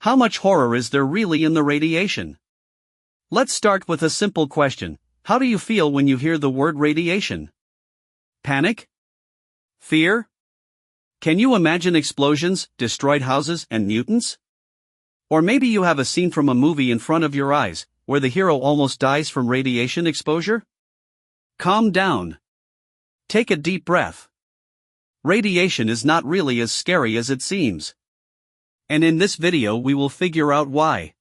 How much horror is there really in the radiation? Let's start with a simple question. How do you feel when you hear the word radiation? Panic? Fear? Can you imagine explosions, destroyed houses, and mutants? Or maybe you have a scene from a movie in front of your eyes, where the hero almost dies from radiation exposure? Calm down. Take a deep breath. Radiation is not really as scary as it seems. And in this video we will figure out why.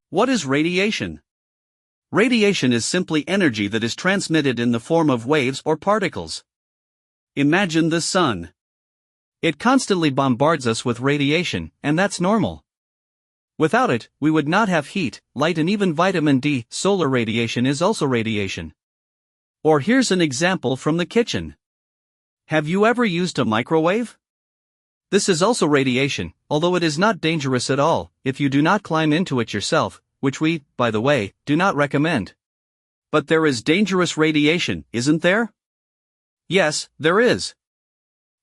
What is radiation? Radiation is simply energy that is transmitted in the form of waves or particles. Imagine the sun. It constantly bombards us with radiation, and that's normal. Without it, we would not have heat, light, and even vitamin D. Solar radiation is also radiation. Or here's an example from the kitchen. Have you ever used a microwave? This is also radiation, although it is not dangerous at all if you do not climb into it yourself, which we, by the way, do not recommend. But there is dangerous radiation, isn't there? Yes, there is.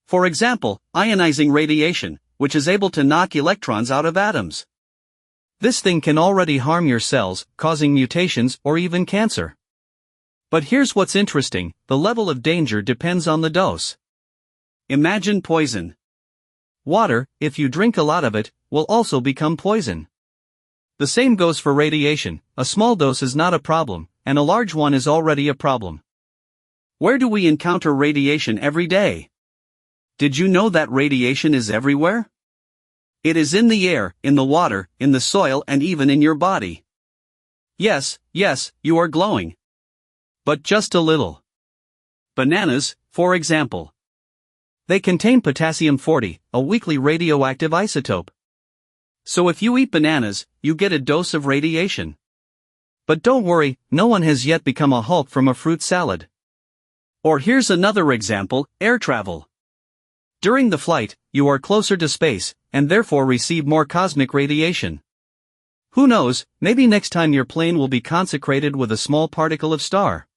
For example, ionizing radiation, which is able to knock electrons out of atoms. This thing can already harm your cells, causing mutations or even cancer. But here's what's interesting, the level of danger depends on the dose. Imagine poison. Water, if you drink a lot of it, will also become poison. The same goes for radiation. A small dose is not a problem, and a large one is already a problem. Where do we encounter radiation every day? Did you know that radiation is everywhere? It is in the air, in the water, in the soil, and even in your body. Yes, you are glowing. But just a little. Bananas, for example. They contain potassium-40, a weakly radioactive isotope. So if you eat bananas, you get a dose of radiation. But don't worry, no one has yet become a Hulk from a fruit salad. Or here's another example, air travel. During the flight, you are closer to space, and therefore receive more cosmic radiation. Who knows, maybe next time your plane will be consecrated with a small particle of star.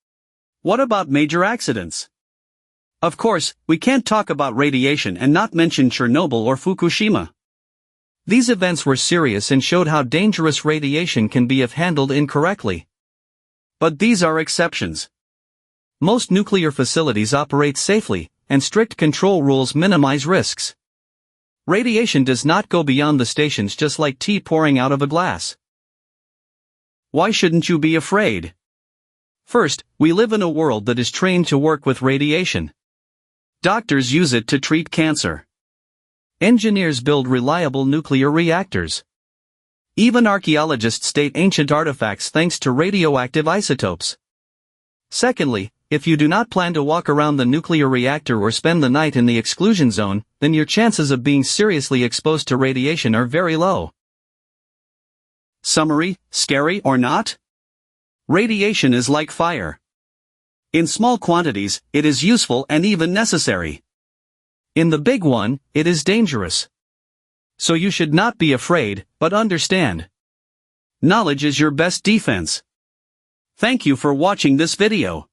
What about major accidents? Of course, we can't talk about radiation and not mention Chernobyl or Fukushima. These events were serious and showed how dangerous radiation can be if handled incorrectly. But these are exceptions. Most nuclear facilities operate safely, and strict control rules minimize risks. Radiation does not go beyond the stations, just like tea pouring out of a glass. Why shouldn't you be afraid? First, we live in a world that is trained to work with radiation. Doctors use it to treat cancer. Engineers build reliable nuclear reactors. Even archaeologists date ancient artifacts thanks to radioactive isotopes. Secondly, if you do not plan to walk around the nuclear reactor or spend the night in the exclusion zone, then your chances of being seriously exposed to radiation are very low. Summary, scary or not? Radiation is like fire. In small quantities, it is useful and even necessary. In the big one, it is dangerous. So you should not be afraid, but understand. Knowledge is your best defense. Thank you for watching this video.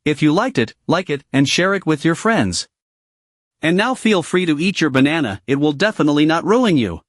If you liked it, like it, and share it with your friends. And now feel free to eat your banana, it will definitely not ruin you.